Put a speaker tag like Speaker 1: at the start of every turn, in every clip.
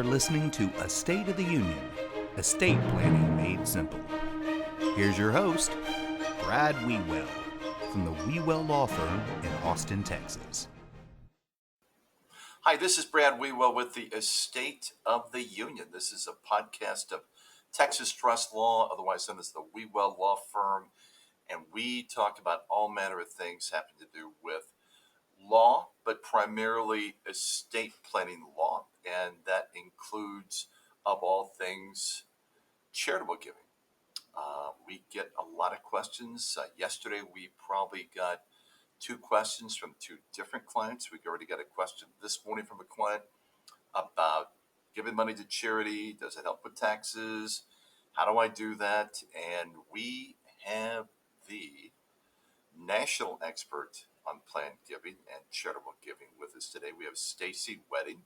Speaker 1: You're listening to A State of the Union, Estate Planning Made Simple. Here's your host, Brad Wewell, from the Wewell Law Firm in Austin, Texas.
Speaker 2: Hi, this is Brad Wewell with the Estate of the Union. This is a podcast of Texas trust law, otherwise known as the Wewell Law Firm, and we talk about all manner of things having to do with law, but primarily estate planning law, and that includes, of all things, charitable giving. We get a lot of questions. Yesterday, we probably got 2 questions from 2 different clients. We already got a question this morning from a client about giving money to charity. Does it help with taxes? How do I do that? And we have the national expert on planned giving and charitable giving with us today. We have Stacey Wedding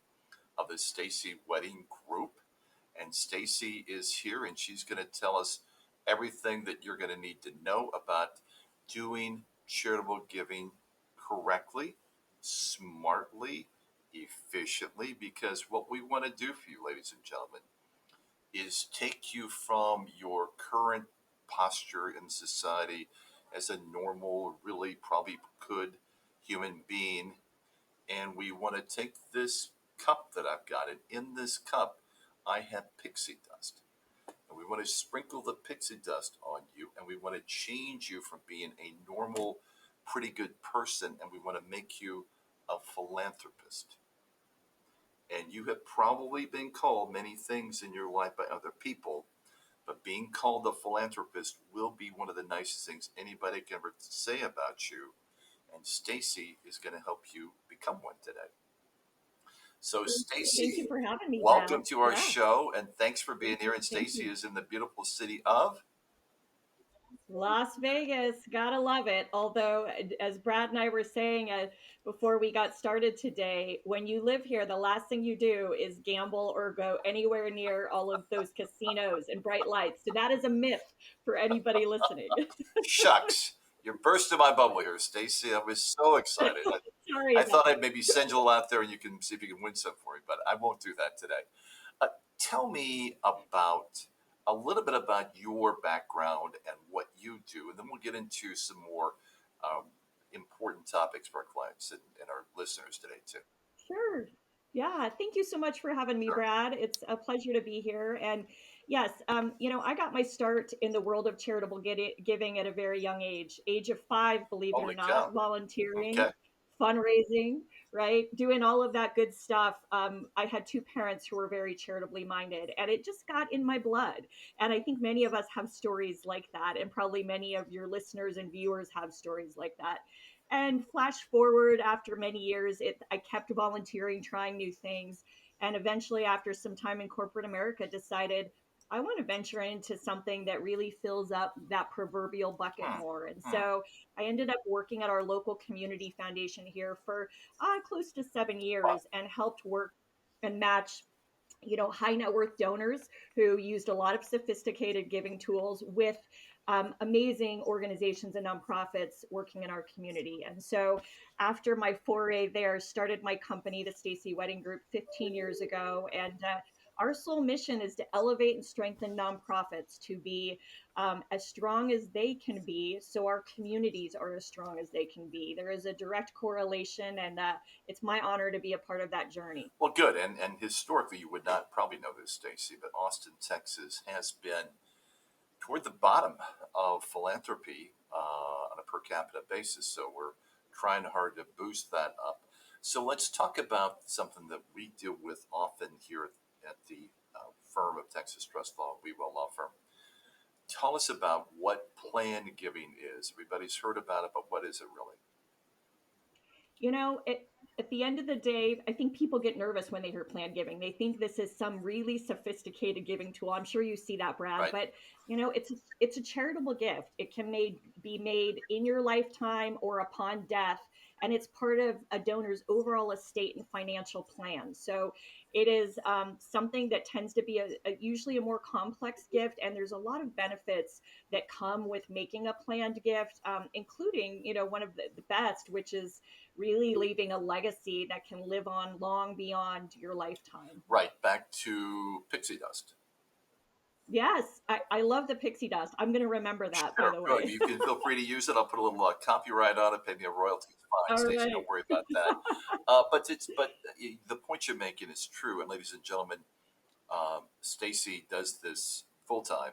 Speaker 2: of the Stacey Wedding Group. And Stacy is here, and she's going to tell us everything that you're going to need to know about doing charitable giving correctly, smartly, efficiently, because what we want to do for you, ladies and gentlemen, is take you from your current posture in society as a normal, really probably good human being. And we want to take this cup that I've got, and in this cup, I have pixie dust. And we want to sprinkle the pixie dust on you, and we want to change you from being a normal, pretty good person, and we want to make you a philanthropist. And you have probably been called many things in your life by other people, but being called a philanthropist will be one of the nicest things anybody can ever say about you. And Stacy is going to help you become one today. So Stacy,
Speaker 3: thank you for having me.
Speaker 2: welcome
Speaker 3: Brad.
Speaker 2: to our show, and thanks for being here. And Stacy is in the beautiful city of
Speaker 3: Las Vegas. Gotta love it. Although, as Brad and I were saying before we got started today, when you live here, the last thing you do is gamble or go anywhere near all of those casinos and bright lights. So that is a myth for anybody listening.
Speaker 2: Shucks. You're bursting my bubble here, Stacy. I was so excited.
Speaker 3: Sorry
Speaker 2: I
Speaker 3: about
Speaker 2: thought
Speaker 3: that.
Speaker 2: I'd maybe send you all out there and you can see if you can win some for me, but I won't do that today. Tell me about a little bit about your background and what you do, and then we'll get into some more important topics for our clients and our listeners today, too.
Speaker 3: Sure. Yeah. Thank you so much for having me,
Speaker 2: Sure.
Speaker 3: Brad. It's a pleasure to be here. And yes, I got my start in the world of charitable giving at a very young age of 5, believe it or
Speaker 2: Holy cow.
Speaker 3: not, volunteering,
Speaker 2: Okay.
Speaker 3: fundraising, right? Doing all of that good stuff. I had 2 parents who were very charitably minded, and it just got in my blood. And I think many of us have stories like that. And probably many of your listeners and viewers have stories like that. And flash forward after many years, I kept volunteering, trying new things, and eventually, after some time in corporate America, decided I want to venture into something that really fills up that proverbial bucket
Speaker 2: Hmm.
Speaker 3: more. And
Speaker 2: Hmm.
Speaker 3: so I ended up working at our local community foundation here for close to 7
Speaker 2: Wow.
Speaker 3: years, and helped work and match high net worth donors who used a lot of sophisticated giving tools with amazing organizations and nonprofits working in our community. And so after my foray there, started my company, the Stacey Wedding Group, 15 years ago. And our sole mission is to elevate and strengthen nonprofits to be as strong as they can be, so our communities are as strong as they can be. There is a direct correlation, and it's my honor to be a part of that journey.
Speaker 2: Well, good. And historically, you would not probably know this, Stacy, but Austin, Texas has been toward the bottom of philanthropy on a per capita basis. So we're trying hard to boost that up. So let's talk about something that we deal with often here at the firm of Texas Trust Law, Wewell Law Firm. Tell us about what planned giving is. Everybody's heard about it, but what is it really?
Speaker 3: At the end of the day, I think people get nervous when they hear planned giving. They think this is some really sophisticated giving tool. I'm sure you see that, Brad.
Speaker 2: Right.
Speaker 3: But it's a charitable gift. It can be made in your lifetime or upon death, and it's part of a donor's overall estate and financial plan. So it is something that tends to be usually a more complex gift, and there's a lot of benefits that come with making a planned gift, including, one of the best, which is really leaving a legacy that can live on long beyond your lifetime.
Speaker 2: Right. Back to pixie dust.
Speaker 3: Yes, I love the pixie dust. I'm going to remember that, by
Speaker 2: Sure,
Speaker 3: the
Speaker 2: good.
Speaker 3: way.
Speaker 2: You can feel free to use it. I'll put a little copyright on it, pay me a royalty. It's fine,
Speaker 3: All
Speaker 2: Stacey.
Speaker 3: right.
Speaker 2: Don't worry about that. But the point you're making is true. And ladies and gentlemen, Stacy does this full time.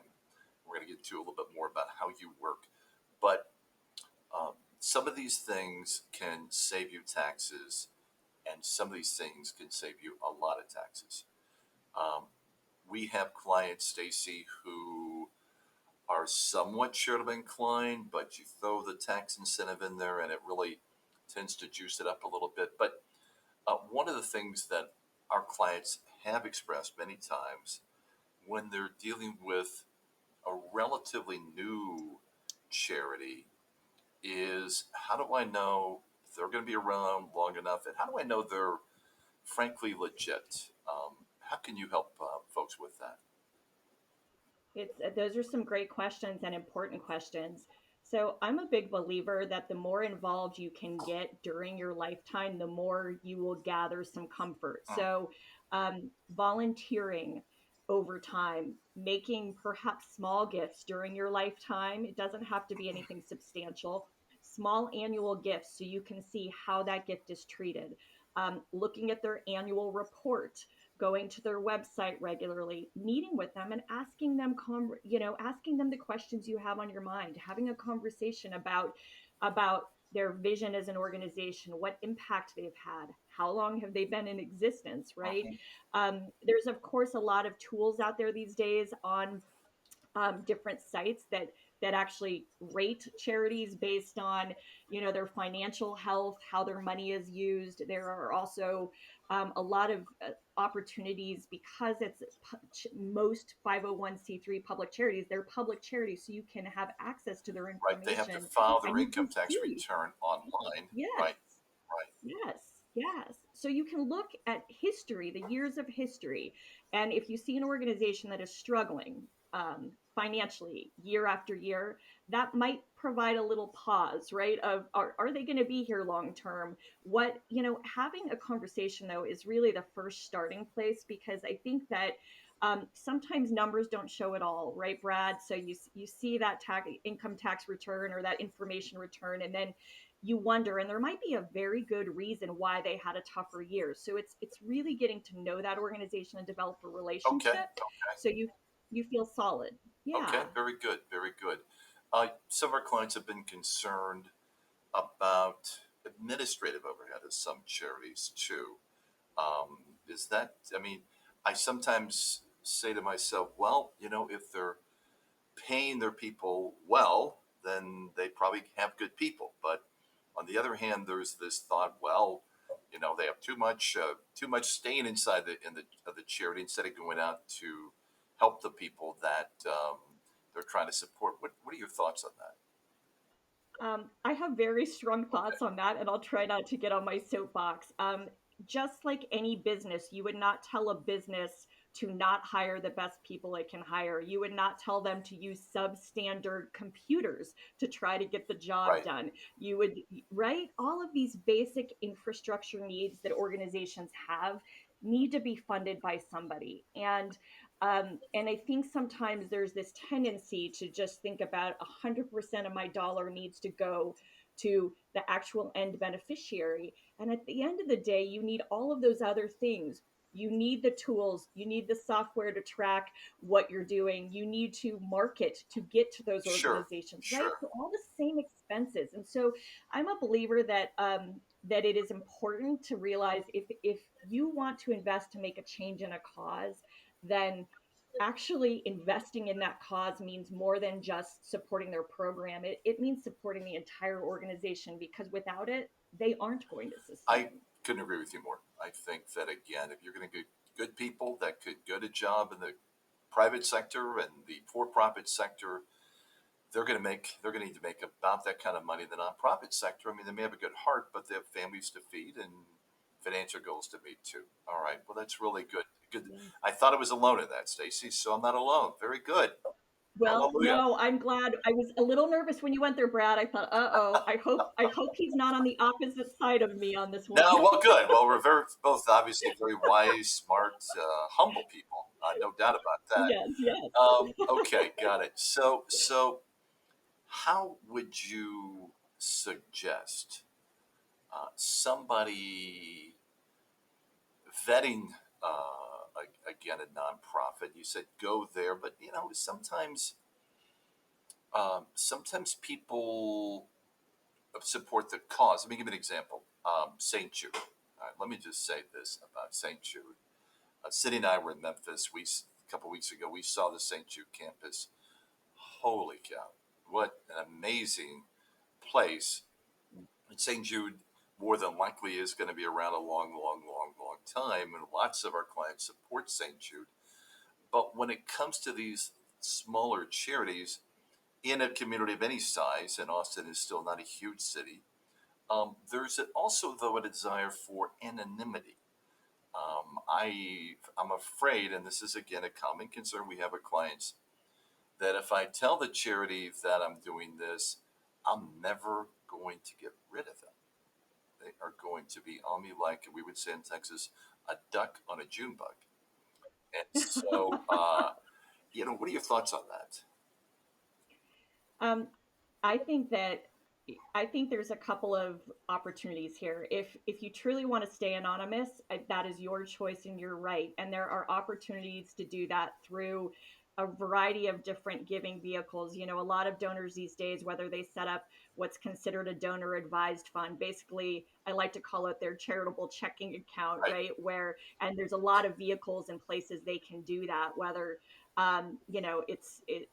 Speaker 2: We're going to get to a little bit more about how you work, but some of these things can save you taxes, and some of these things can save you a lot of taxes. Um, we have clients, Stacy, who are somewhat charitable inclined, but you throw the tax incentive in there and it really tends to juice it up a little bit. But one of the things that our clients have expressed many times when they're dealing with a relatively new charity is, how do I know they're going to be around long enough? And how do I know they're frankly legit? How can you help folks with that?
Speaker 3: It's those are some great questions and important questions. So I'm a big believer that the more involved you can get during your lifetime, the more you will gather some comfort.
Speaker 2: Mm,
Speaker 3: So volunteering over time, making perhaps small gifts during your lifetime. It doesn't have to be anything substantial. Small annual gifts so you can see how that gift is treated. Looking at their annual report, going to their website regularly, meeting with them and asking them, asking them the questions you have on your mind, having a conversation about their vision as an organization, what impact they've had, how long have they been in existence, right?
Speaker 2: mhm.
Speaker 3: There's of course a lot of tools out there these days on different sites that actually rate charities based on their financial health, how their money is used. There are also a lot of opportunities because it's most 501c3 public charities. They're public charities, so you can have access to their
Speaker 2: Right. They have to
Speaker 3: information,
Speaker 2: file their
Speaker 3: and you
Speaker 2: income
Speaker 3: can
Speaker 2: tax
Speaker 3: see.
Speaker 2: return online.
Speaker 3: Yes.
Speaker 2: Right. Right.
Speaker 3: Yes, yes. So you can look at history, the years of history, and if you see an organization that is struggling financially year after year, that might provide a little pause, right? Of are they going to be here long term? Having a conversation though is really the first starting place, because I think that sometimes numbers don't show it all, right, Brad? So you see that income tax return or that information return, and then you wonder, and there might be a very good reason why they had a tougher year. So it's really getting to know that organization and develop a
Speaker 2: Okay.
Speaker 3: relationship, so you feel solid.
Speaker 2: Okay.
Speaker 3: Yeah.
Speaker 2: Very good. Very good. Some of our clients have been concerned about administrative overhead of some charities too. Is that, I mean, I sometimes say to myself, well, if they're paying their people well, then they probably have good people. But on the other hand, there's this thought, well, they have too much staying inside the charity instead of going out to help the people that they're trying to support. What are your thoughts on that?
Speaker 3: I have very strong
Speaker 2: Okay,
Speaker 3: thoughts on that, and I'll try not to get on my soapbox. Just like any business, you would not tell a business to not hire the best people it can hire. You would not tell them to use substandard computers to try to get the job
Speaker 2: right.
Speaker 3: done. You would, right? All of these basic infrastructure needs that organizations have need to be funded by somebody. And I think sometimes there's this tendency to just think about 100% of my dollar needs to go to the actual end beneficiary. And at the end of the day, you need all of those other things. You need the tools, you need the software to track what you're doing, you need to market to get to those
Speaker 2: Sure,
Speaker 3: organizations, right?
Speaker 2: sure.
Speaker 3: So all the same expenses. And so I'm a believer that it is important to realize if you want to invest to make a change in a cause, then actually investing in that cause means more than just supporting their program. It means supporting the entire organization, because without it, they aren't going to
Speaker 2: I
Speaker 3: sustain.
Speaker 2: couldn't agree with you more. I think that, again, if you're going to get good people that could get a job in the private sector and the for-profit sector, they're going to need to make about that kind of money in the nonprofit sector. I mean, they may have a good heart, but they have families to feed, and financial goals to meet too. All right. Well, that's really good. Good.
Speaker 3: Yes.
Speaker 2: I thought I was alone in that, Stacy. So I'm not alone. Very good.
Speaker 3: Well,
Speaker 2: Hallelujah.
Speaker 3: no, I'm glad. I was a little nervous when you went there, Brad. I thought, uh-oh, I hope he's not on the opposite side of me on this
Speaker 2: No,
Speaker 3: one.
Speaker 2: well, good. Well, we're both obviously very wise, smart, humble people. No doubt about that.
Speaker 3: Yes, yes.
Speaker 2: Okay, got it. So, how would you suggest somebody vetting again a nonprofit? You said go there, but sometimes people support the cause. Let me give you an example. St. Jude. All right, let me just say this about St. Jude. Cindy and I were in Memphis. A couple weeks ago, we saw the St. Jude campus. Holy cow! What an amazing place! And St. Jude more than likely is going to be around a long, long, long, long time, and lots of our clients support St. Jude. But when it comes to these smaller charities in a community of any size, and Austin is still not a huge city, there's also, though, a desire for anonymity. I'm afraid, and this is again a common concern we have with clients, that if I tell the charity that I'm doing this, I'm never going to get rid of them. They are going to be on me like we would say in Texas, a duck on a June bug. And so, what are your thoughts on that?
Speaker 3: Um, I think that I think there's a couple of opportunities here. If you truly want to stay anonymous, that is your choice and your right. And there are opportunities to do that through a variety of different giving vehicles. You know, a lot of donors these days, whether they set up what's considered a donor advised fund, basically, I like to call it their charitable checking account,
Speaker 2: Right.
Speaker 3: right? And there's a lot of vehicles and places they can do that, whether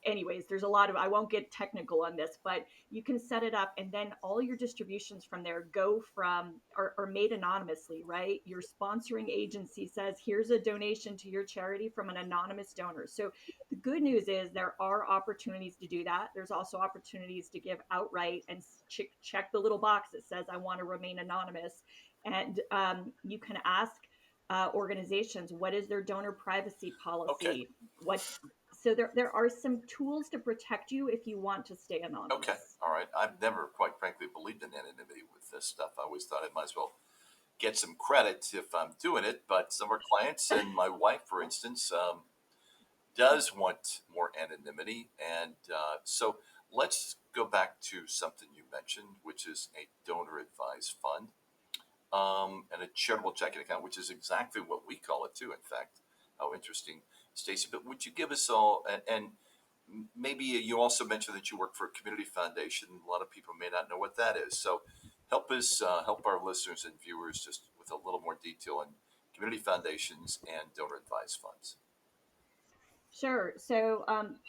Speaker 3: anyways, there's a lot of, I won't get technical on this, but you can set it up and then all your distributions from there go from are made anonymously, right? Your sponsoring agency says, here's a donation to your charity from an anonymous donor. So the good news is there are opportunities to do that. There's also opportunities to give outright and check the little box that says, I want to remain anonymous. And you can ask organizations, what is their donor privacy
Speaker 2: Okay.
Speaker 3: policy? What So there are some tools to protect you if you want to stay
Speaker 2: Okay.
Speaker 3: anonymous.
Speaker 2: All right. I've never, quite frankly, believed in anonymity with this stuff. I always thought I might as well get some credit if I'm doing it. But some of our clients and my wife, for instance, does want more anonymity. And so let's go back to something you mentioned, which is a donor advised fund and a charitable checking account, which is exactly what we call it too. In fact, how interesting, Stacy. But would you give us all, and maybe you also mentioned that you work for a community foundation. A lot of people may not know what that is. So help us, help our listeners and viewers just with a little more detail on community foundations and donor advised funds.
Speaker 3: Sure. So,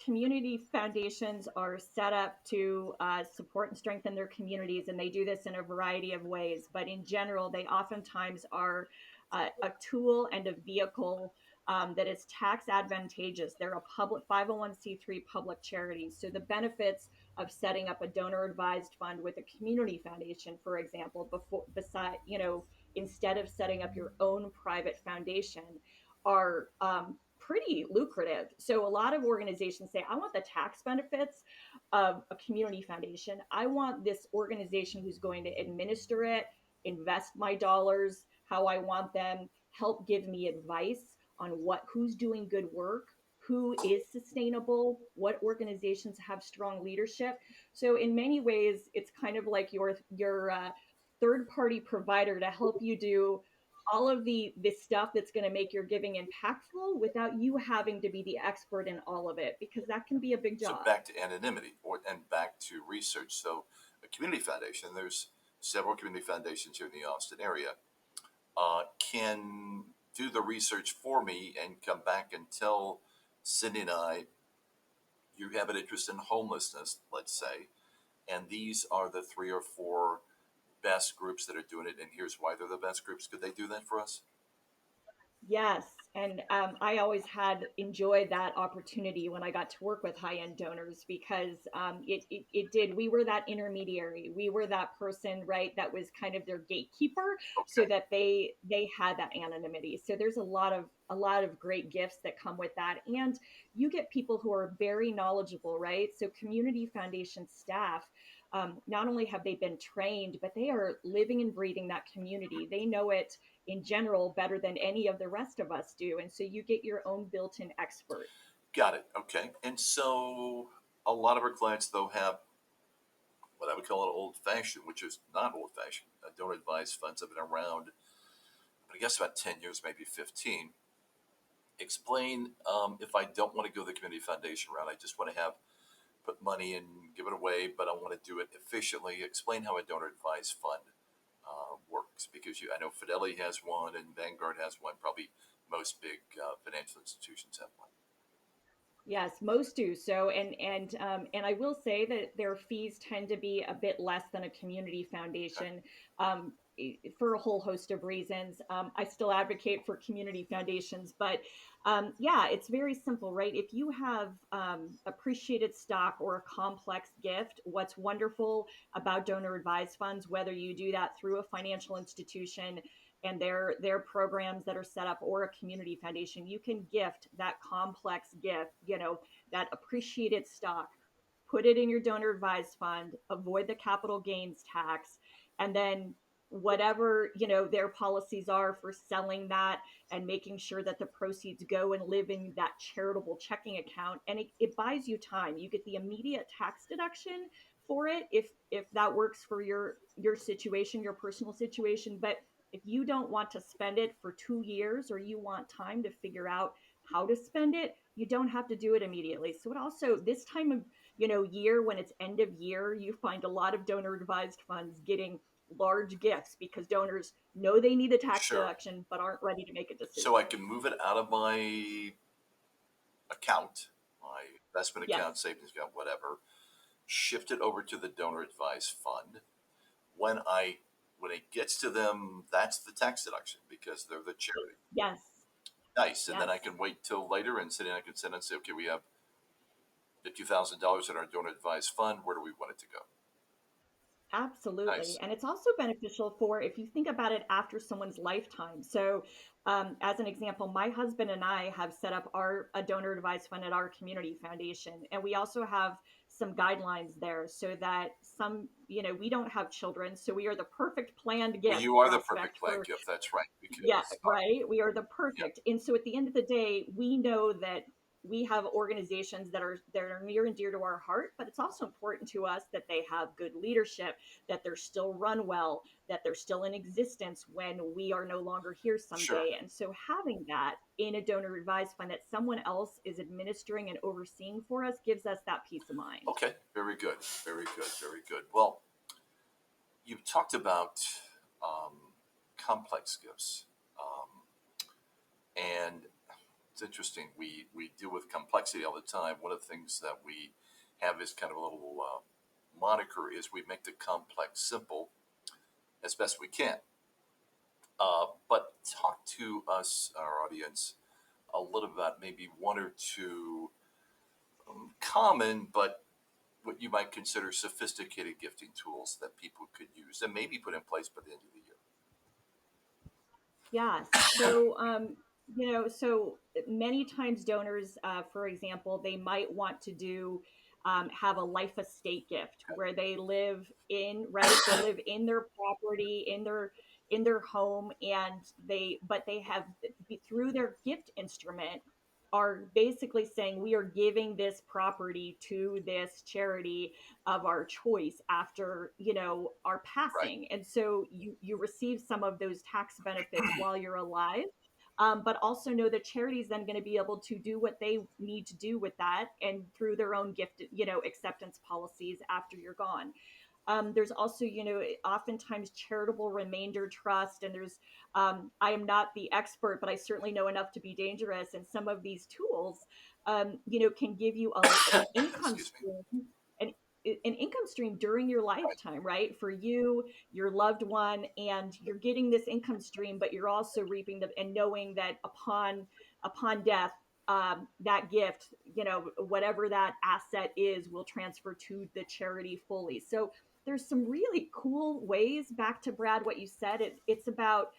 Speaker 3: community foundations are set up to support and strengthen their communities, and they do this in a variety of ways. But in general, they oftentimes are a tool and a vehicle that is tax advantageous. They're a public 501(c)(3) public charity. So, the benefits of setting up a donor advised fund with a community foundation, for example, instead of setting up your own private foundation, are pretty lucrative. So a lot of organizations say, I want the tax benefits of a community foundation. I want this organization who's going to administer it, invest my dollars how I want them, help give me advice on who's doing good work, who is sustainable, what organizations have strong leadership. So in many ways, it's kind of like your third party provider to help you do all of this stuff that's going to make your giving impactful without you having to be the expert in all of it, because that can be a big
Speaker 2: So
Speaker 3: job.
Speaker 2: back to anonymity and back to research. So a community foundation, there's several community foundations here in the Austin area, can do the research for me and come back and tell Cindy and I, you have an interest in homelessness, let's say, and these are the 3 or 4 best groups that are doing it, and here's why they're the best groups. Could they do that for us?
Speaker 3: Yes. And I always had enjoyed that opportunity when I got to work with high end donors because it did. We were that intermediary. We were that person, right? That was kind of their gatekeeper, so
Speaker 2: Okay.
Speaker 3: that they had that anonymity. So there's a lot of great gifts that come with that, and you get people who are very knowledgeable, right? So community foundation staff. Not only have they been trained, but they are living and breathing that community. They know it in general better than any of the rest of us do. And so you get your own built in expert.
Speaker 2: Got it. Okay. And so a lot of our clients, though, have what I would call it old fashioned, which is not old fashioned. Donor advised funds have been around, I guess, about 10 years, maybe 15. Explain if I don't want to go the community foundation route, I just want to have put money and give it away, but I want to do it efficiently. Explain how a donor advised fund works, because I know Fidelity has one and Vanguard has one. Probably most big financial institutions have one.
Speaker 3: Yes, most do. So, and I will say that their fees tend to be a bit less than a community
Speaker 2: Okay.
Speaker 3: foundation, for a whole host of reasons. I still advocate for community foundations, but yeah, it's very simple, right? If you have appreciated stock or a complex gift, what's wonderful about donor advised funds, whether you do that through a financial institution and their programs that are set up, or a community foundation, you can gift that complex gift, that appreciated stock, put it in your donor advised fund, avoid the capital gains tax, and then whatever their policies are for selling that and making sure that the proceeds go and live in that charitable checking account. And it buys you time. You get the immediate tax deduction for it if that works for your situation, your personal situation. But if you don't want to spend it for 2 years, or you want time to figure out how to spend it, you don't have to do it immediately. So it also, this time of year, when it's end of year, you find a lot of donor advised funds getting large gifts because donors know they need a tax
Speaker 2: Sure.
Speaker 3: deduction but aren't ready to make a
Speaker 2: So I
Speaker 3: decision.
Speaker 2: can move it out of my account, my investment
Speaker 3: Yes,
Speaker 2: account, savings account, whatever, shift it over to the donor advised fund. When I when it gets to them, that's the tax deduction because they're the charity.
Speaker 3: yes,
Speaker 2: Nice. And then
Speaker 3: yes.
Speaker 2: I can wait till later and sit in. I can sit and say, okay, we have $50,000 in our donor advised fund. Where do we want it to go?
Speaker 3: Absolutely.
Speaker 2: Nice.
Speaker 3: And it's also beneficial for if you think about it after someone's lifetime. So, as an example, my husband and I have set up a donor advised fund at our community foundation. And we also have some guidelines there so that we don't have children. So we are the perfect planned
Speaker 2: Well,
Speaker 3: gift
Speaker 2: you are the perfect
Speaker 3: prospect
Speaker 2: plan
Speaker 3: for.
Speaker 2: gift. That's right.
Speaker 3: Yeah,
Speaker 2: Because,
Speaker 3: right. We are the
Speaker 2: yeah,
Speaker 3: perfect. And so at the end of the day, we know that we have organizations that are near and dear to our heart, but it's also important to us that they have good leadership, that they're still run well, that they're still in existence when we are no longer here
Speaker 2: sure.
Speaker 3: someday. And so having that in a donor advised fund that someone else is administering and overseeing for us gives us that peace of mind.
Speaker 2: Okay. Very good. Very good. Very good. Well, you've talked about um, complex gifts. And it's interesting. We deal with complexity all the time. One of the things that we have is kind of a little moniker is we make the complex simple as best we can. But talk to us, our audience, a little about maybe one or two common but what you might consider sophisticated gifting tools that people could use and maybe put in place by the end of the year.
Speaker 3: Yes. So, so many times donors, for example, they might want to have a life estate gift
Speaker 2: Okay.
Speaker 3: where they live in, right? They live in their property, in their home, and but they have, through their gift instrument, are basically saying we are giving this property to this charity of our choice after our
Speaker 2: Right.
Speaker 3: passing. And so you receive some of those tax benefits while you're alive, but also know that charity is then going to be able to do what they need to do with that, and through their own gift acceptance policies after you're gone. There's also, oftentimes charitable remainder trust, and I am not the expert, but I certainly know enough to be dangerous. And some of these tools, can give you an income
Speaker 2: Excuse me.
Speaker 3: stream, an income stream during your
Speaker 2: Right.
Speaker 3: lifetime, right? For you, your loved one, and you're getting this income stream, but you're also reaping the and knowing that upon death, that gift, whatever that asset is, will transfer to the charity fully. So there's some really cool ways. Back to Brad, what you said, it's about,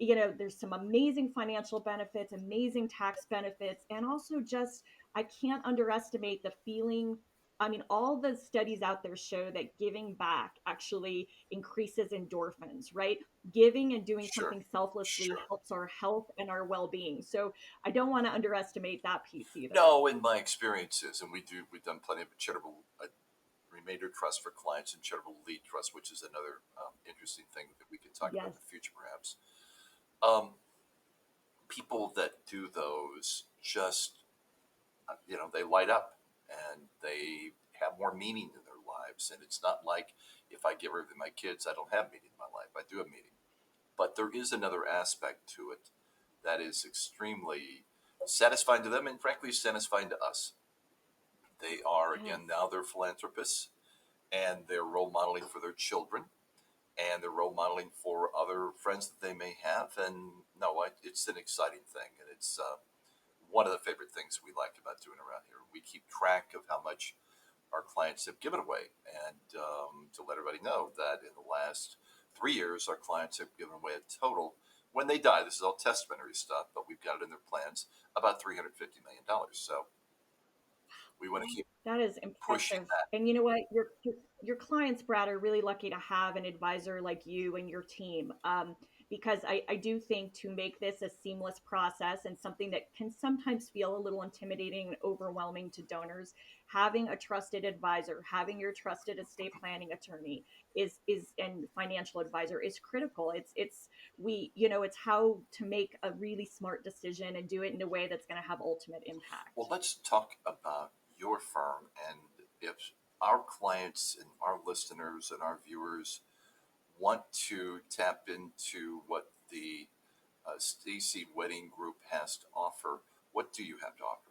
Speaker 3: there's some amazing financial benefits, amazing tax benefits, and also just, I can't underestimate the feeling. I mean, all the studies out there show that giving back actually increases endorphins, right? Giving and doing
Speaker 2: Sure.
Speaker 3: something selflessly
Speaker 2: Sure.
Speaker 3: helps our health and our well-being. So I don't want to underestimate that piece either.
Speaker 2: No, in my experiences, and we've done plenty of charitable remainder trust for clients and charitable lead trust, which is another interesting thing that we can talk about in
Speaker 3: Yes.
Speaker 2: the future, perhaps. Um, People that do those just, they light up and they have more meaning in their lives. And it's not like if I give everything to my kids, I don't have meaning in my life. I do have meaning. But there is another aspect to it that is extremely satisfying to them and frankly satisfying to us. They are,
Speaker 3: Yes.
Speaker 2: again, now they're philanthropists and they're role modeling for their children and they're role modeling for other friends that they may have. And no, it's an exciting thing. And it's one of the favorite things we like about doing around here. We keep track of how much our clients have given away. And to let everybody know that in the last 3 years, our clients have given away a total, when they die, this is all testamentary stuff, but we've got it in their plans, about $350 million. So we want to keep
Speaker 3: That is
Speaker 2: pushing
Speaker 3: impressive.
Speaker 2: that.
Speaker 3: And you know what? Your clients, Brad, are really lucky to have an advisor like you and your team. Because I do think to make this a seamless process and something that can sometimes feel a little intimidating and overwhelming to donors, having a trusted advisor, having your trusted estate planning attorney is and financial advisor is critical. It's how to make a really smart decision and do it in a way that's going to have ultimate
Speaker 2: Well,
Speaker 3: impact.
Speaker 2: let's talk about your firm. And if our clients and our listeners and our viewers want to tap into what the Stacey Wedding Group has to offer, what do you have to offer?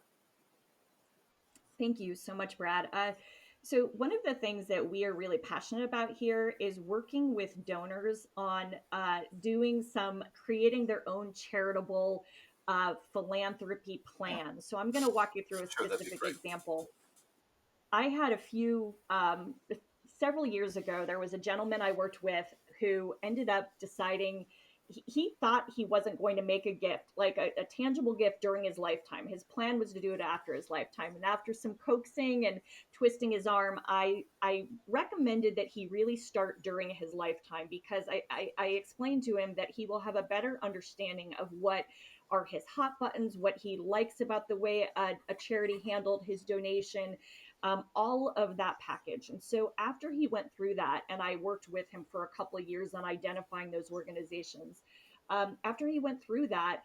Speaker 3: Thank you so much, Brad. So, one of the things that we are really passionate about here is working with donors on creating their own charitable philanthropy plan. So, I'm going to walk you through a
Speaker 2: Sure, that'd be
Speaker 3: specific
Speaker 2: great.
Speaker 3: example. I had several years ago, there was a gentleman I worked with who ended up deciding he thought he wasn't going to make a gift, like a tangible gift during his lifetime. His plan was to do it after his lifetime. And after some coaxing and twisting his arm, I recommended that he really start during his lifetime because I explained to him that he will have a better understanding of what are his hot buttons, what he likes about the way a charity handled his donation, all of that package. And so after he went through that, and I worked with him for a couple of years on identifying those organizations, after he went through that,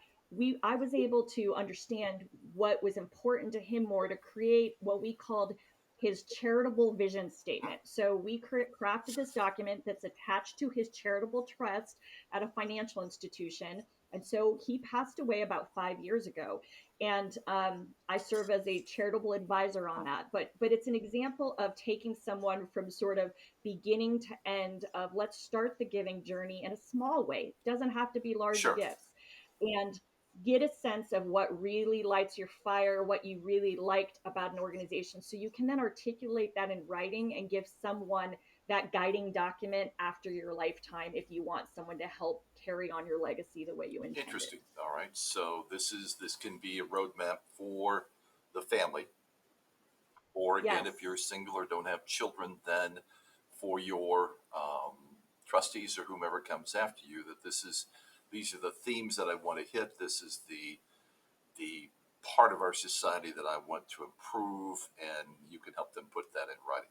Speaker 3: I was able to understand what was important to him more to create what we called his charitable vision statement. So we crafted this document that's attached to his charitable trust at a financial institution. And so he passed away about 5 years ago, and I serve as a charitable advisor on that. But it's an example of taking someone from sort of beginning to end of let's start the giving journey in a small way. It doesn't have to be large
Speaker 2: Sure.
Speaker 3: gifts, and get a sense of what really lights your fire, what you really liked about an organization, so you can then articulate that in writing and give someone that guiding document after your lifetime if you want someone to help carry on your legacy the way you intended.
Speaker 2: Interesting. All right. So this can be a roadmap for the family, or again,
Speaker 3: Yes.
Speaker 2: if you're single or don't have children, then for your trustees or whomever comes after you, that these are the themes that I want to hit. This is the part of our society that I want to improve, and you can help them put that in writing.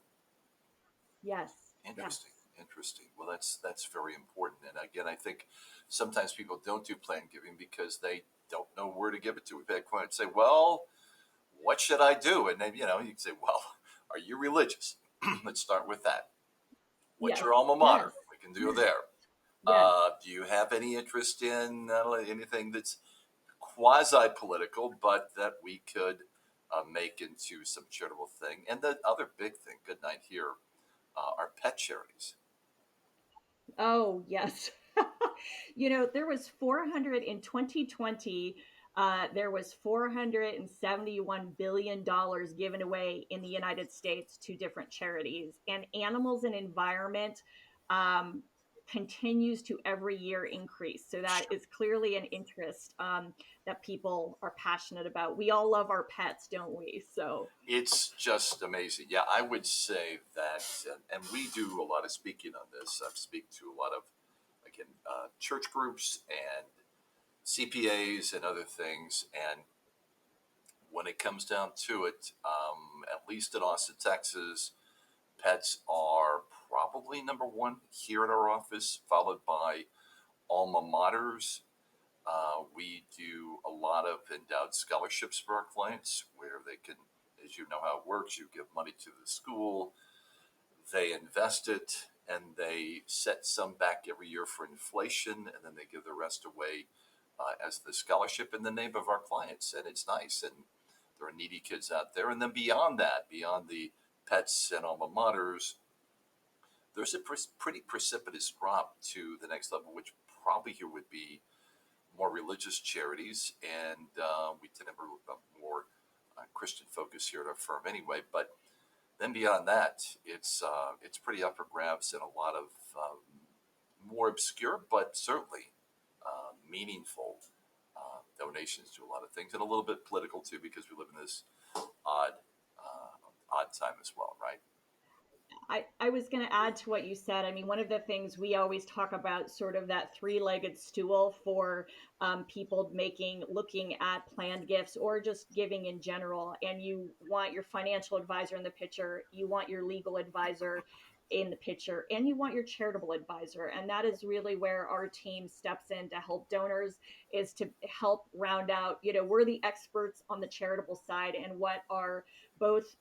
Speaker 3: Yes. Yes.
Speaker 2: Interesting. Interesting. Well, that's very important. And again, I think sometimes people don't do plan giving because they don't know where to give it to. We've had clients say, "Well, what should I do?" And then you can say, "Well, are you religious?" Let's start with that. What's
Speaker 3: Yes.
Speaker 2: your alma mater?
Speaker 3: Yes.
Speaker 2: We can do there.
Speaker 3: Yes.
Speaker 2: Do you have any interest in anything that's quasi political, but that we could make into some charitable thing. And the other big thing, good night here, are pet charities.
Speaker 3: Oh, yes. There was 400 in 2020. There was $471 billion given away in the United States to different charities, and animals and environment um, continues to every year increase. So that is clearly an interest that people are passionate about. We all love our pets, don't we? So
Speaker 2: It's just amazing. Yeah, I would say that, and we do a lot of speaking on this. I speak to a lot of, again, church groups and CPAs and other things. And when it comes down to it, at least in Austin, Texas, pets are probably number one here at our office, followed by alma maters. We do a lot of endowed scholarships for our clients where they can, as you know how it works, you give money to the school, they invest it, and they set some back every year for inflation, and then they give the rest away as the scholarship in the name of our clients. And it's nice. And there are needy kids out there. And then beyond that, beyond the pets and alma maters, there's a pretty precipitous drop to the next level, which probably here would be more religious charities, and we tend to have a more Christian focus here at our firm anyway. But then beyond that, it's pretty up for grabs and a lot of more obscure, but certainly meaningful donations to a lot of things, and a little bit political too, because we live in this odd odd time as well, right?
Speaker 3: I was going to add to what you said. I mean, one of the things we always talk about, sort of that three-legged stool for people looking at planned gifts or just giving in general. And you want your financial advisor in the picture, you want your legal advisor in the picture, and you want your charitable advisor. And that is really where our team steps in to help donors, is to help round out, we're the experts on the charitable side, and what are both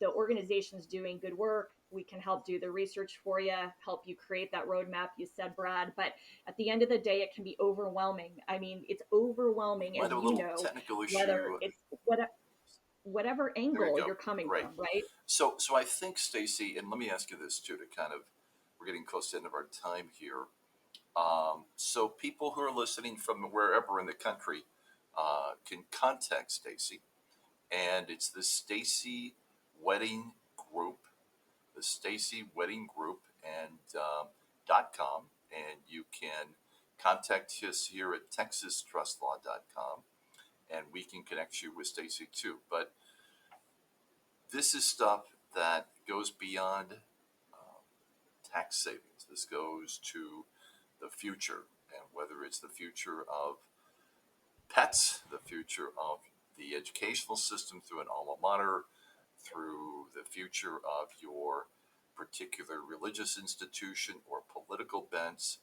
Speaker 3: the organizations doing good work. We can help do the research for you, help you create that roadmap, you said, Brad. But at the end of the day, it can be overwhelming. I mean, it's overwhelming,
Speaker 2: Might
Speaker 3: as
Speaker 2: have a
Speaker 3: you
Speaker 2: little
Speaker 3: know,
Speaker 2: technical
Speaker 3: whether
Speaker 2: issue.
Speaker 3: it's whatever
Speaker 2: There you
Speaker 3: angle
Speaker 2: go.
Speaker 3: you're coming
Speaker 2: Great.
Speaker 3: from, right?
Speaker 2: So I think, Stacy, and let me ask you this too, to kind of, we're getting close to the end of our time here. So people who are listening from wherever in the country can contact Stacy, and it's the Stacy Wedding Group, the Stacy Wedding Group, and .com, and you can contact us here at TexasTrustLaw.com, and we can connect you with Stacy too. But this is stuff that goes beyond tax savings. This goes to the future, and whether it's the future of pets, the future of the educational system through an alma mater, through the future of your particular religious institution or political bents,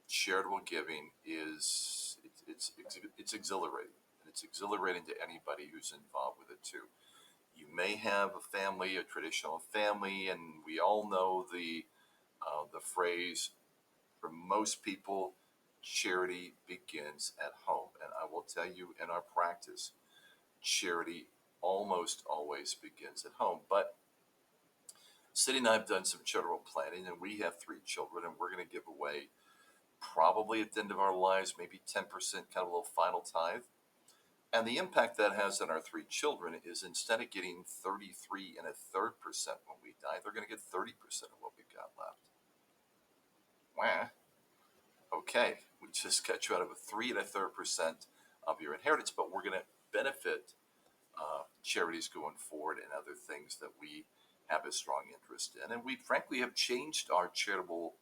Speaker 2: charitable giving is it's exhilarating, and it's exhilarating to anybody who's involved with it too. You may have a family, a traditional family, and we all know the phrase, for most people, charity begins at home. And I will tell you, in our practice, charity almost always begins at home. But City and I have done some charitable planning, and we have 3 children, and we're going to give away, probably at the end of our lives, maybe 10%, kind of a little final tithe. And the impact that has on our 3 children is, instead of getting 33 1/3% when we die, they're going to get 30% of what we've got left. Wah. Okay, we just got you out of a 3 1/3% of your inheritance, but we're going to benefit charities going forward and other things that we have a strong interest in. And we frankly have changed our charitable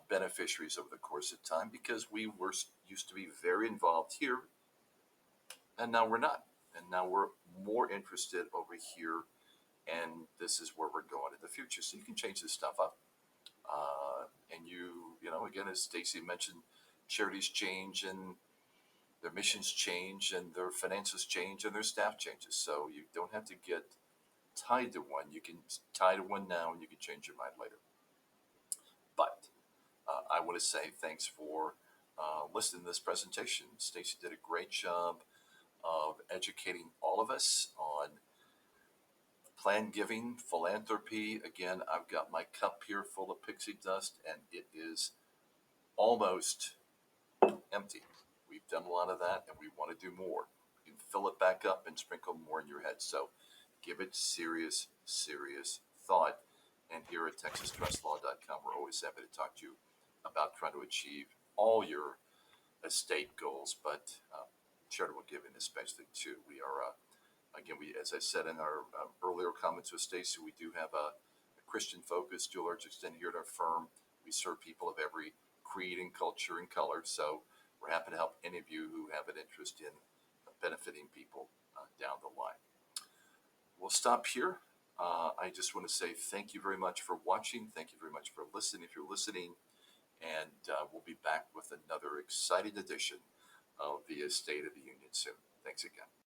Speaker 2: beneficiaries over the course of time, because we were used to be very involved here, and now we're not. And now we're more interested over here, and this is where we're going in the future. So you can change this stuff up. And again, as Stacy mentioned, charities change, and their missions change, and their finances change, and their staff changes. So you don't have to get tied to one. You can tie to one now, and you can change your mind later. But I want to say thanks for listening to this presentation. Stacy did a great job of educating all of us on planned giving, philanthropy. Again, I've got my cup here full of pixie dust, and it is almost empty. We've done a lot of that, and we want to do more. You can fill it back up and sprinkle more in your head. So give it serious, serious thought. And here at TexasTrustLaw.com, we're always happy to talk to you about trying to achieve all your estate goals, but charitable giving especially too. We are, again, as I said in our earlier comments with Stacy, we do have a Christian focus, dual urge extended here at our firm. We serve people of every creed and culture and color. So we're happy to help any of you who have an interest in benefiting people down the line. We'll stop here. I just want to say thank you very much for watching. Thank you very much for listening if you're listening. And we'll be back with another exciting edition of the State of the Union soon. Thanks again.